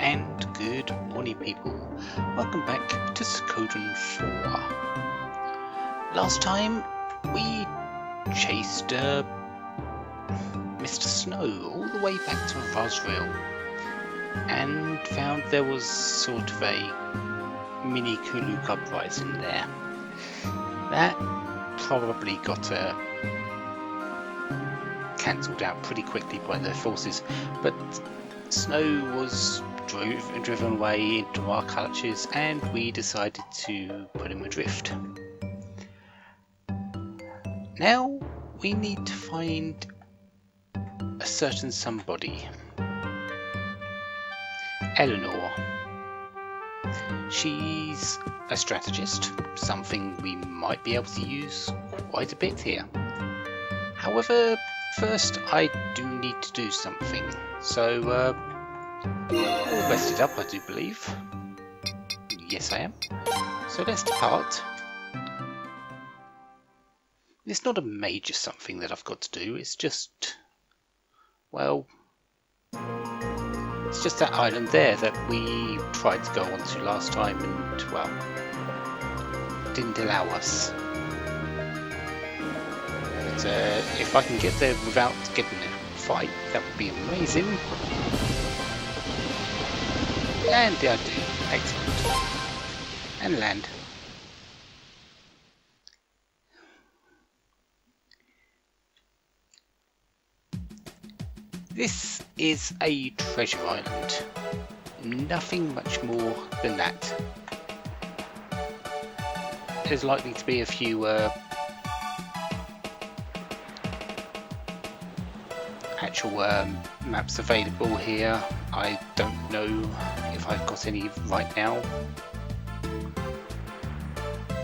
and good morning people. Welcome back to Suikoden 4. Last time we chased Mr. Snow all the way back to Roswell and found there was sort of a mini Kuluk uprising there. That probably got cancelled out pretty quickly by their forces, but Snow was driven away into our clutches and we decided to put him adrift. Now we need to find a certain somebody. Eleanor. She's a strategist, something we might be able to use quite a bit here. However, first I do need to do something, so all rested up I do believe. Yes I am. So let's depart. It's not a major something that I've got to do, it's just, well, it's just that island there that we tried to go onto last time and, well, didn't allow us. But if I can get there without getting in a fight, that would be amazing. And I do. Excellent. And land. This is a treasure island. Nothing much more than that. There's likely to be a few actual maps available here. I don't know if I've got any right now,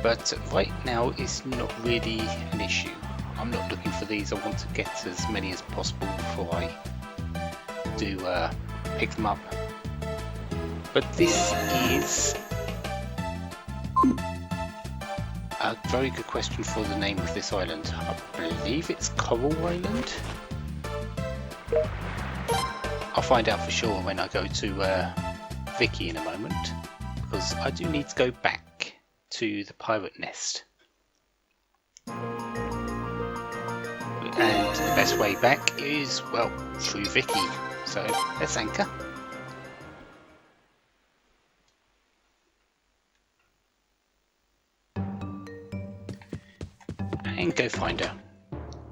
but right now it's not really an issue. I'm not looking for these. I want to get as many as possible before I do pick them up. But this is a very good question for the name of this island. I believe it's Coral Island. I'll find out for sure when I go to Vicky in a moment, because I do need to go back to the pirate nest. And the best way back is, well, through Vicky. So let's anchor. And go find her.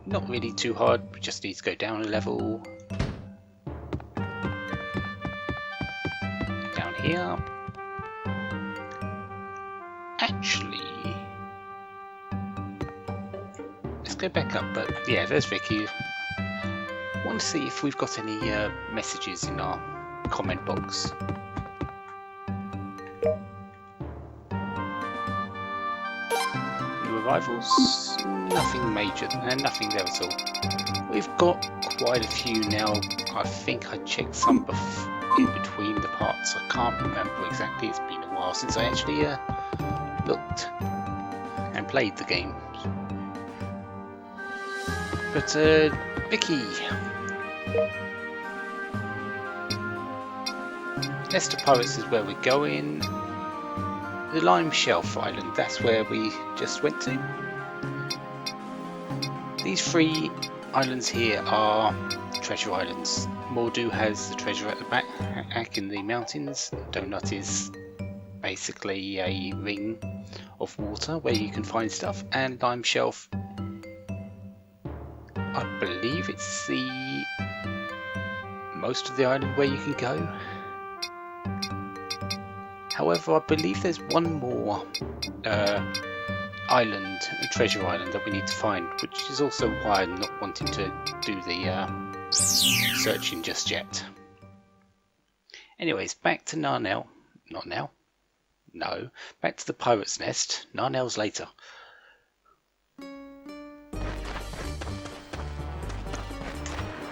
Not really too hard, we just need to go down a level. Down here. Actually, let's go back up, but yeah, there's Vicky. I want to see if we've got any messages in our comment box. New arrivals, nothing major, nothing there at all. We've got quite a few now. I think I checked some in between the parts. I can't remember exactly, it's been a while since I actually looked and played the game. But Vicky, Nest of Pirates is where we're going. The Lime Shelf Island, that's where we just went to. These three islands here are treasure islands. Mordu has the treasure at the back in the mountains. Donut is basically a ring of water where you can find stuff, and Lime Shelf, I believe it's the most of the island where you can go. However, I believe there's one more island, a treasure island, that we need to find, which is also why I'm not wanting to do the searching just yet. Anyways, back to Narnell. Not now. No. Back to the Pirate's Nest. Narnell's later.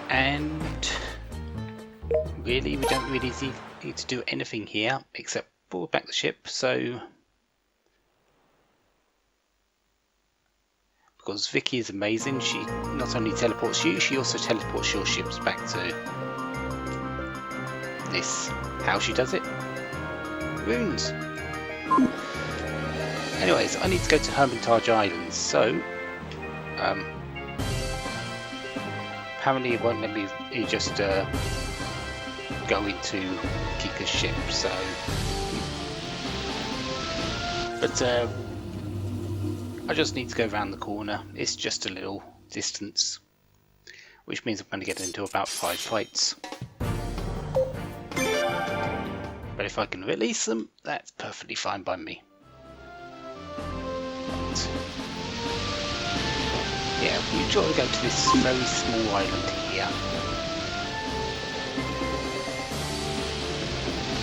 And really, we don't really need to do anything here except board back the ship, so because Vicky is amazing, she not only teleports you, she also teleports your ships back to this. How she does it? Runes. Anyways, I need to go to Hermitage Islands, so apparently it won't let me just go into Kika's ship, so but I just need to go around the corner. It's just a little distance, which means I'm going to get into about 5 fights. But if I can release them, that's perfectly fine by me. But, yeah, we usually go to this very small island here.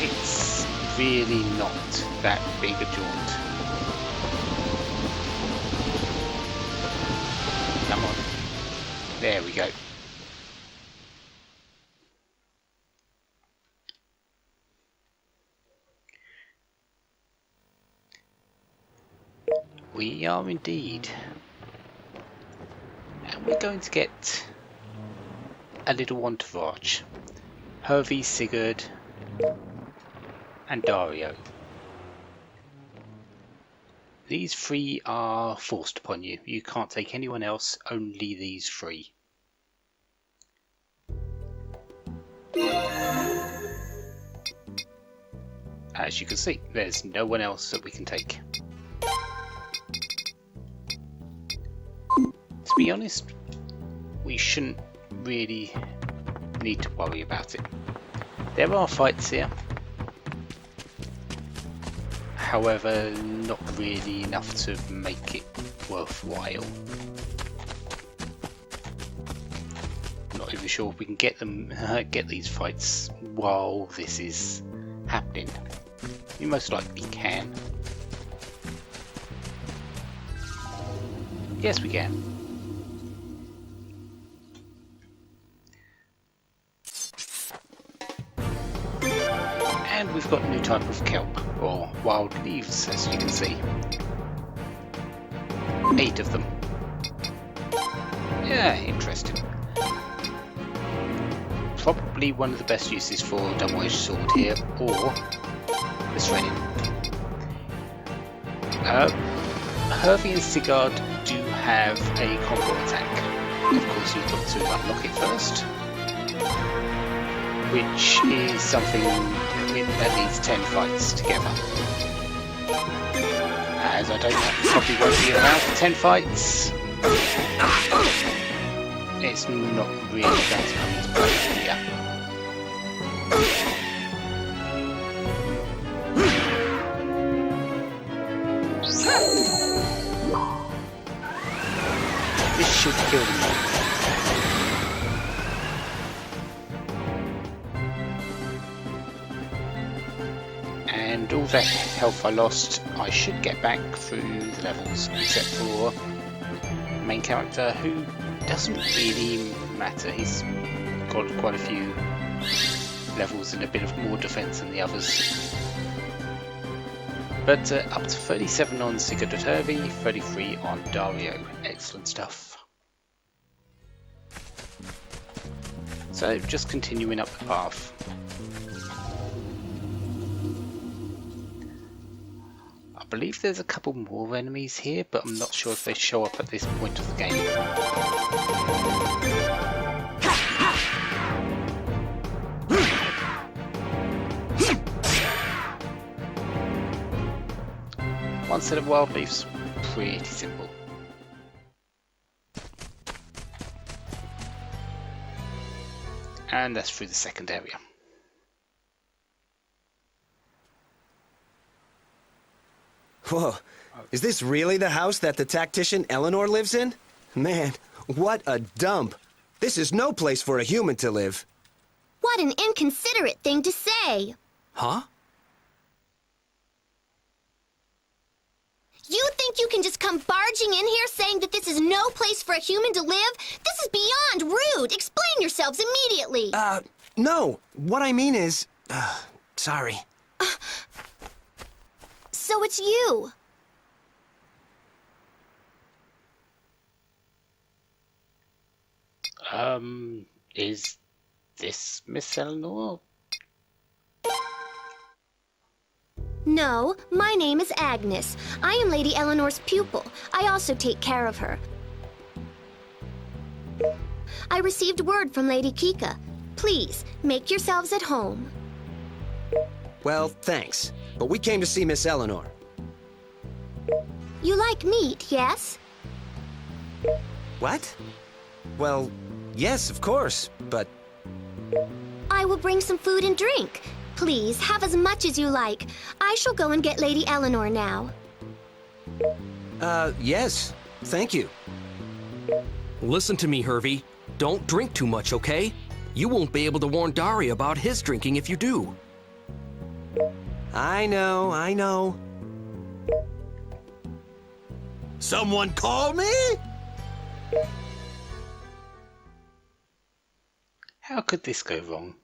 It's really not that big a jaunt. Come on. There we go. We are indeed. And we're going to get a little entourage. Hervey, Sigurd, and Dario. These 3 are forced upon you. You can't take anyone else, only these 3. As you can see, there's no one else that we can take. To be honest, we shouldn't really need to worry about it. There are fights here, however, not really enough to make it worthwhile. Not even sure if we can get them, get these fights while this is happening. We most likely can. Yes, we can. And we've got a new type of kelp, or wild leaves, as you can see. 8 of them. Yeah, interesting. Probably one of the best uses for a double-edged sword here, or the shredding. Hervey and Sigurd do have a combo attack. Of course, you've got to unlock it first, which is something that needs 10 fights together. As I probably won't be around for 10 fights, it's not really going to come into play here. This should kill them all. And all that health I lost, I should get back through the levels, except for the main character, who doesn't really matter. He's got quite a few levels and a bit of more defense than the others. But up to 37 on Sigurd and Hervey, 33 on Dario. Excellent stuff. So just continuing up the path. I believe there's a couple more enemies here, but I'm not sure if they show up at this point of the game. One set of wild leaves, pretty simple. And that's through the second area. Whoa, is this really the house that the tactician Eleanor lives in? Man, what a dump. This is no place for a human to live. What an inconsiderate thing to say. Huh? You think you can just come barging in here saying that this is no place for a human to live? This is beyond rude. Explain yourselves immediately. No. What I mean is... sorry. So it's you. Is this Miss Eleanor? No, my name is Agnes. I am Lady Eleanor's pupil. I also take care of her. I received word from Lady Kika. Please, make yourselves at home. Well, thanks. But we came to see Miss Eleanor. You like meat, yes? What? Well, yes, of course, but... I will bring some food and drink. Please, have as much as you like. I shall go and get Lady Eleanor now. Yes. Thank you. Listen to me, Hervey. Don't drink too much, okay? You won't be able to warn Dari about his drinking if you do. I know. Someone call me? How could this go wrong?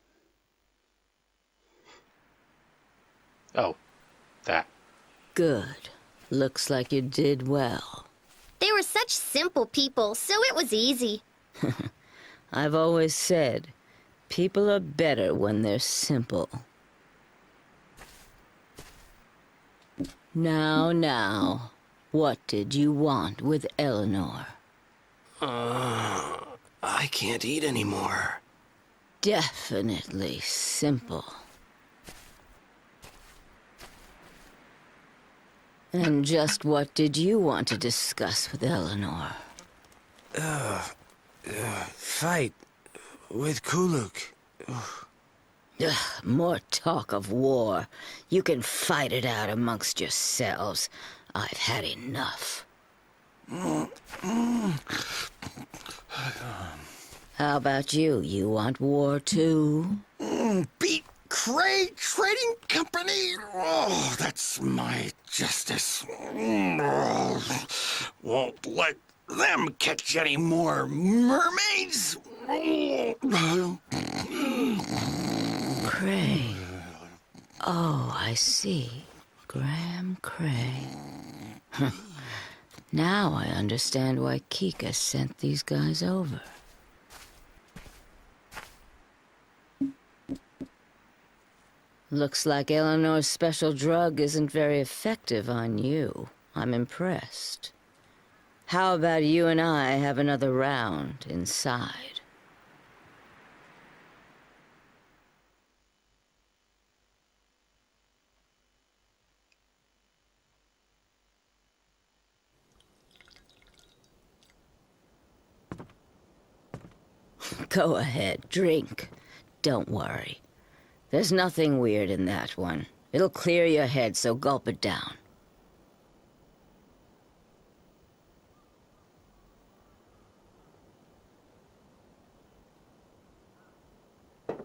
Oh, that. Good. Looks like you did well. They were such simple people, so it was easy. I've always said, people are better when they're simple. Now, what did you want with Eleanor? I can't eat anymore. Definitely simple. And just what did you want to discuss with Eleanor? Fight with Kuluk. Ugh, more talk of war. You can fight it out amongst yourselves. I've had enough. How about you? You want war too? Beat Cray Trading Company? Oh, that's my justice. Won't let them catch any more mermaids. Cray. Oh, I see. Graham Cray. Now I understand why Kika sent these guys over. Looks like Eleanor's special drug isn't very effective on you. I'm impressed. How about you and I have another round inside? Go ahead, drink. Don't worry. There's nothing weird in that one. It'll clear your head, so gulp it down.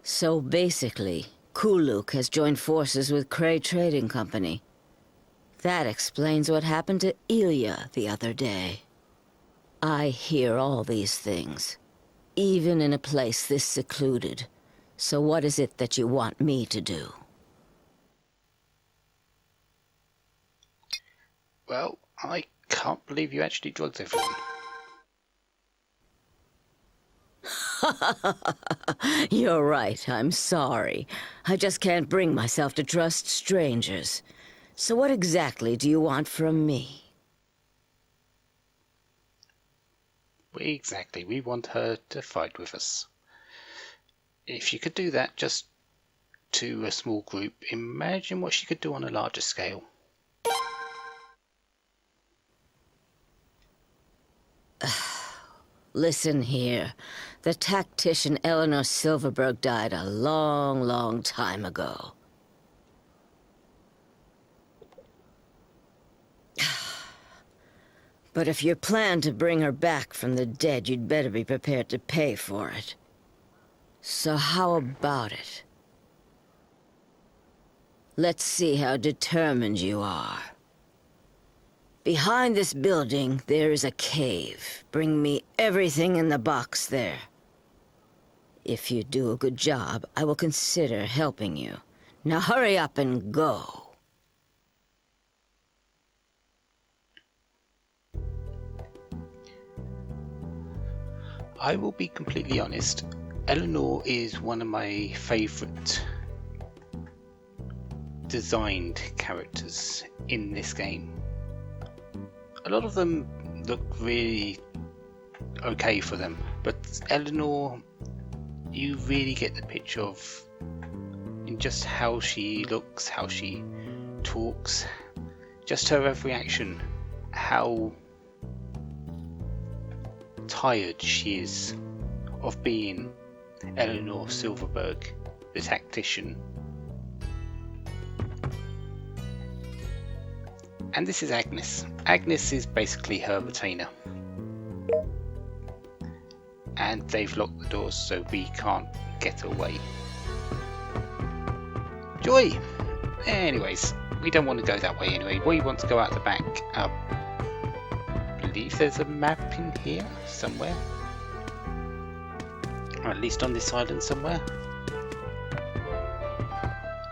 So basically, Kuluk has joined forces with Cray Trading Company. That explains what happened to Ilya the other day. I hear all these things, even in a place this secluded. So what is it that you want me to do? Well, I can't believe you actually drugged everyone. You're right, I'm sorry. I just can't bring myself to trust strangers. So what exactly do you want from me? Exactly, we want her to fight with us. If she could do that just to a small group, imagine what she could do on a larger scale. Listen here. The tactician Eleanor Silverberg died a long time ago. But if you plan to bring her back from the dead, you'd better be prepared to pay for it. So how about it? Let's see how determined you are. Behind this building, there is a cave. Bring me everything in the box there. If you do a good job, I will consider helping you. Now hurry up and go. I will be completely honest. Eleanor is one of my favourite designed characters in this game. A lot of them look really okay for them, but Eleanor, you really get the picture of in just how she looks, how she talks, just her every action, how tired she is of being Eleanor Silverberg, the tactician. And this is Agnes. Agnes is basically her retainer. And they've locked the doors so we can't get away. Joy! Anyways, we don't want to go that way anyway. We want to go out the back. I believe there's a map in here somewhere. Or at least on this island somewhere.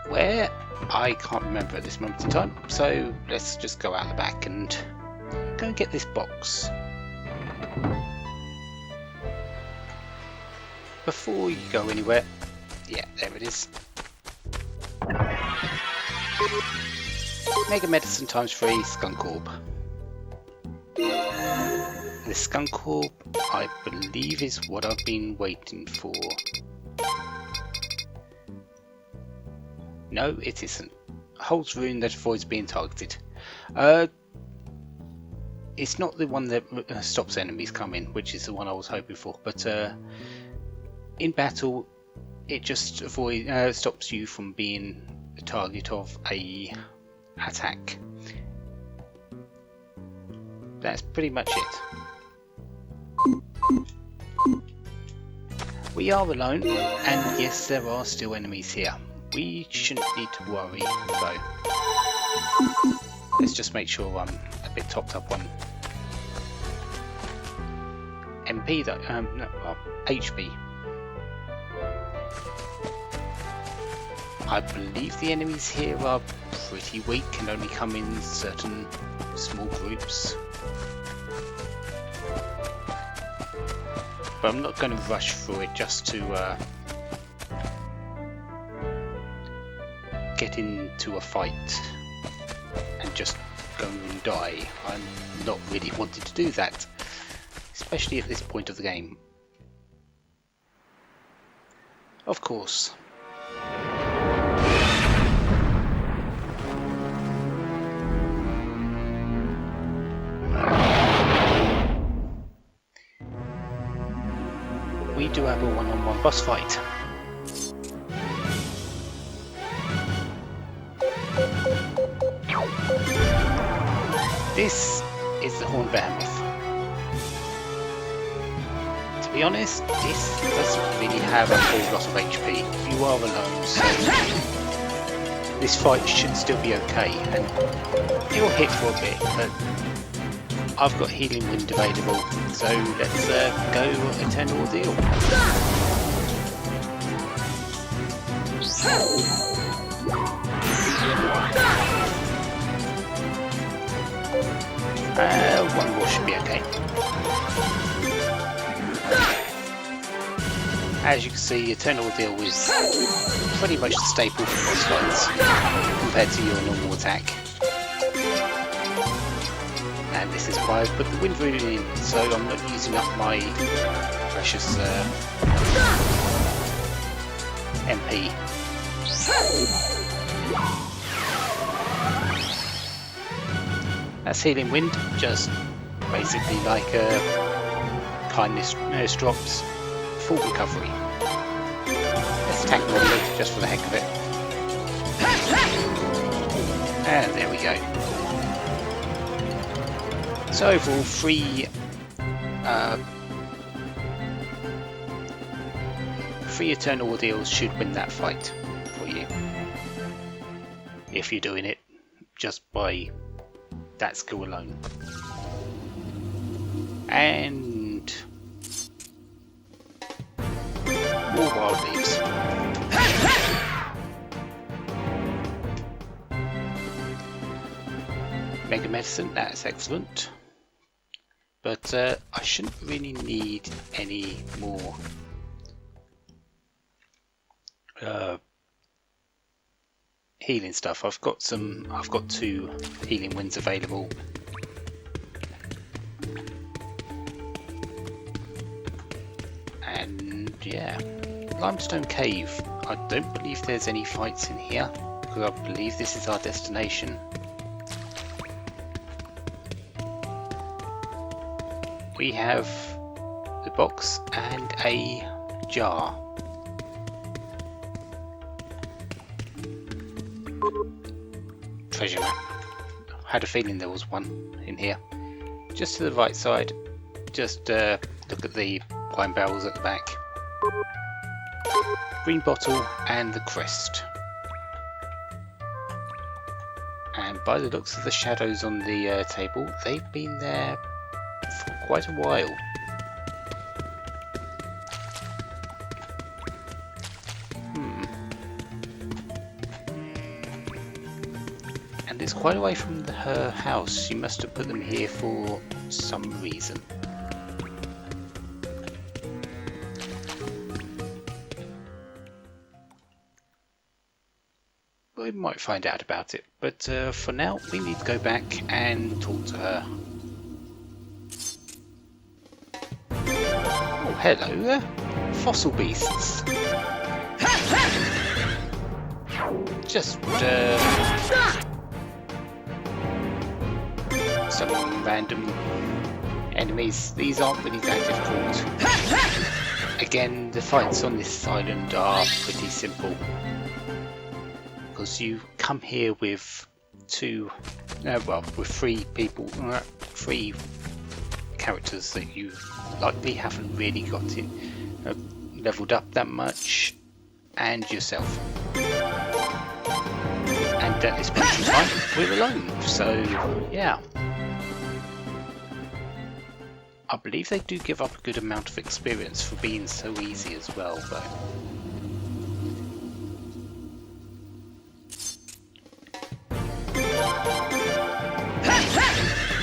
Where? I can't remember at this moment in time. So let's just go out the back and go and get this box. Before you go anywhere, yeah, there it is. Mega Medicine ×3 Skunk Orb. The Skunk Orb, I believe, is what I've been waiting for. No, it isn't. Holds rune that avoids being targeted. It's not the one that stops enemies coming, which is the one I was hoping for, but in battle, it just stops you from being the target of a attack. That's pretty much it. We are alone, and yes, there are still enemies here. We shouldn't need to worry, though. Let's just make sure I'm a bit topped up on MP, though. No, HP. I believe the enemies here are pretty weak and only come in certain small groups. But I'm not going to rush through it just to get into a fight and just go and die. I'm not really wanting to do that, especially at this point of the game. Of course. We do have a one-on-one boss fight. This is the Horned Behemoth. To be honest, this doesn't really have a whole lot of HP. You are alone, so this fight should still be okay, and you'll hit for a bit, but I've got Healing Wind available, so let's go Eternal Ordeal. One more should be okay. As you can see, Eternal Ordeal is pretty much the staple for boss fights compared to your normal attack. And this is why I've put the Wind Rune in, so I'm not using up my precious MP. That's Healing Wind, just basically like Kindness drops, full recovery. Let's attack normally, just for the heck of it. And there we go. So overall, three Eternal Ordeals should win that fight for you. If you're doing it just by that skill alone. And more wild leaves. Mega Medicine, that's excellent. But I shouldn't really need any more healing stuff. I've got 2 healing winds available. And yeah, Limestone Cave. I don't believe there's any fights in here, because I believe this is our destination. We have the box and a jar. Treasure map. Had a feeling there was one in here. Just to the right side. Just look at the wine barrels at the back. Green bottle and the crest. And by the looks of the shadows on the table, they've been there for quite a while. And it's quite away from her house. She must have put them here for some reason. We might find out about it, but for now we need to go back and talk to her. Oh, hello there, fossil beasts. Just some random enemies. These aren't really that difficult. Again, the fights on this island are pretty simple, because you come here with 3 people, 3 characters that you likely haven't really got in leveled up that much, and yourself. And at this point in time, we're alone. So yeah, I believe they do give up a good amount of experience for being so easy as well, though.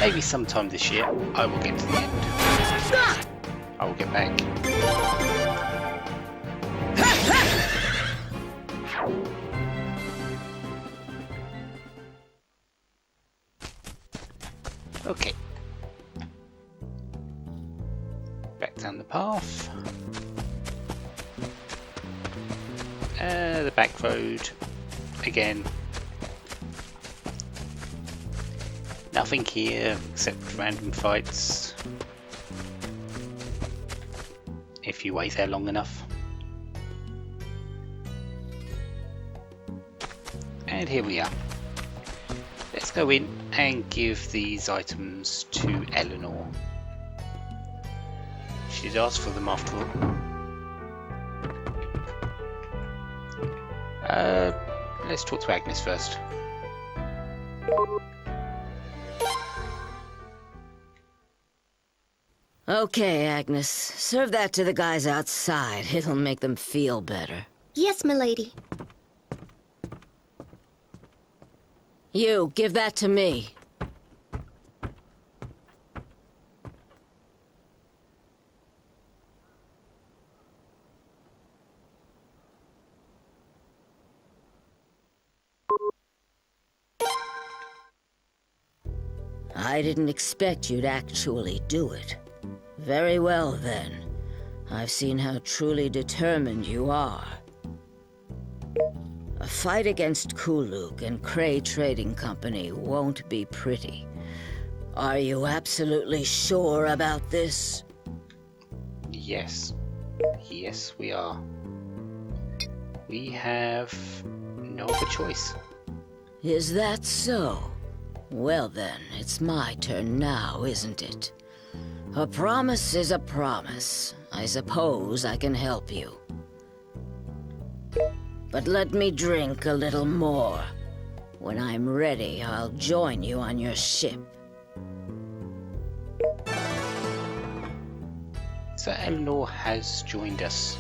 Maybe sometime this year, I will get to the end. I will get back. Okay. Back down the path. The back road. Again. Nothing here except random fights. If you wait there long enough. And here we are. Let's go in and give these items to Eleanor. She'd asked for them after all. Let's talk to Agnes first. Okay, Agnes. Serve that to the guys outside. It'll make them feel better. Yes, milady. You, give that to me. I didn't expect you'd actually do it. Very well, then. I've seen how truly determined you are. A fight against Kuluk and Cray Trading Company won't be pretty. Are you absolutely sure about this? Yes. Yes, we are. We have no other choice. Is that so? Well then, it's my turn now, isn't it? A promise is a promise. I suppose I can help you. But let me drink a little more. When I'm ready, I'll join you on your ship. So Eleanor has joined us.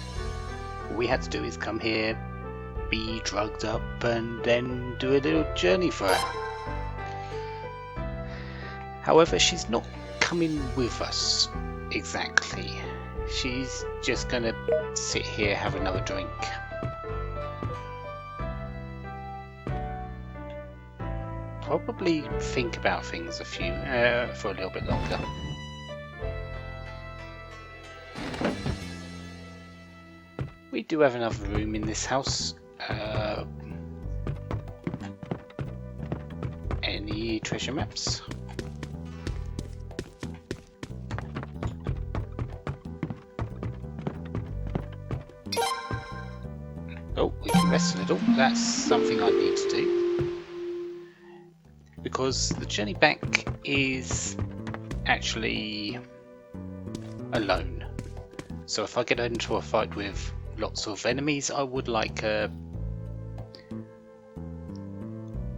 All we had to do is come here, be drugged up, and then do a little journey for her. However, she's not coming with us exactly. She's just gonna sit here, have another drink. probably think about things for a little bit longer. We do have another room in this house. Any treasure maps? Oh, we can rest a little. That's something I need to do. Because the journey back is actually alone. So if I get into a fight with lots of enemies, I would like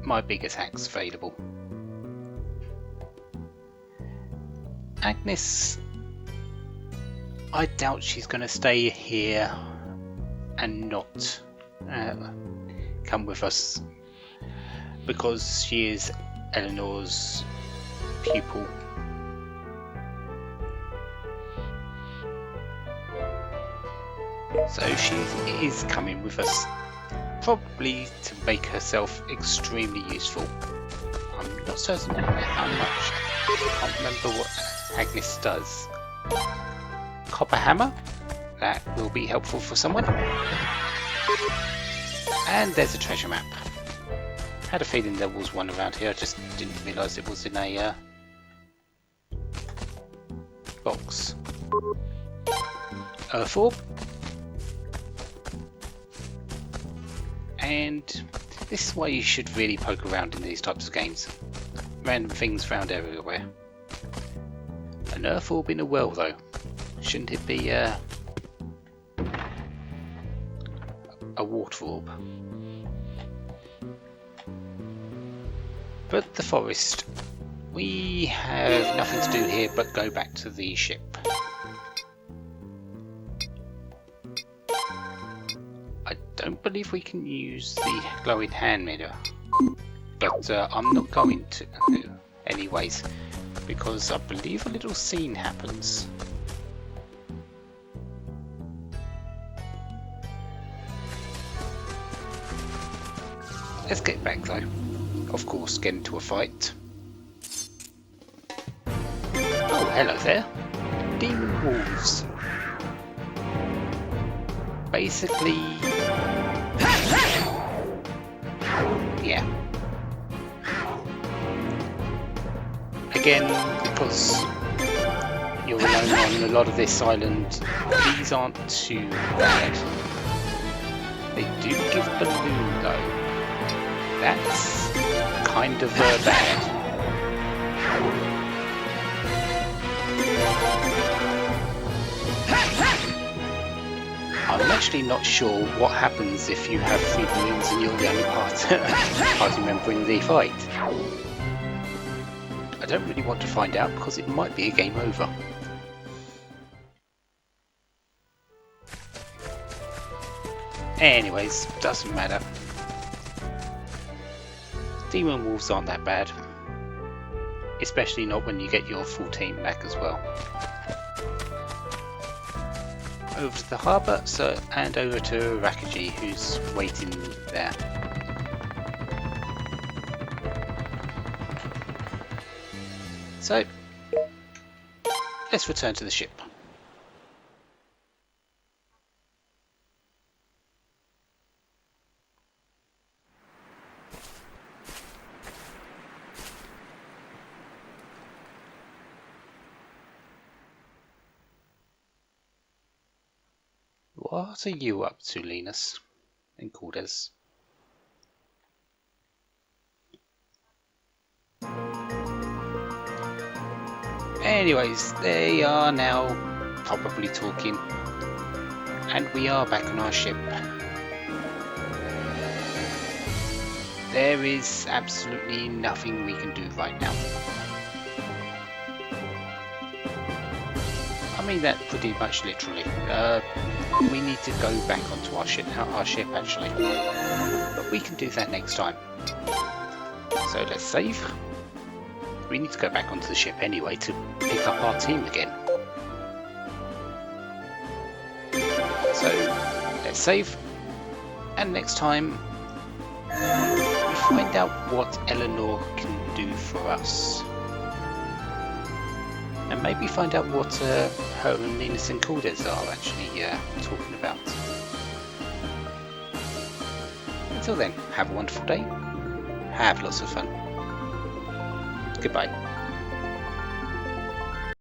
my big attacks available. Agnes, I doubt she's going to stay here and not come with us, because she is Eleanor's pupil. So she is coming with us, probably to make herself extremely useful. I'm not certain how much. I can't remember what Agnes does. Copper hammer? That will be helpful for someone. And there's a treasure map. Had a feeling there was one around here, I just didn't realise it was in a box. Earth orb. And this is why you should really poke around in these types of games. Random things found everywhere. An earth orb in a well though. Shouldn't it be a water orb? But the forest. We have nothing to do here but go back to the ship. I don't believe we can use the glowing hand mirror, but I'm not going to anyways, because I believe a little scene happens. Let's get back though. Of course, get into a fight. Oh, hello there. Demon wolves. Basically... yeah. Again, because you're alone on a lot of this island, these aren't too bad. They do give balloon though. That's kind of bad. I'm actually not sure what happens if you have 3 balloons and you're the only party member in the fight. I don't really want to find out because it might be a game over. Anyways, doesn't matter. Demon wolves aren't that bad. Especially not when you get your full team back as well. Over to the harbour, and over to Rakaji, who's waiting there. So, let's return to the ship. What are you up to, Linus and Cordes? Anyways, they are now probably talking, and we are back on our ship. There is absolutely nothing we can do right now. I mean that pretty much literally. We need to go back onto our ship actually, but we can do that next time. So let's save. We need to go back onto the ship anyway to pick up our team again. So let's save, and next time we find out what Eleanor can do for us. And maybe find out what her and Innocent Cordes are actually talking about. Until then, have a wonderful day. Have lots of fun. Goodbye.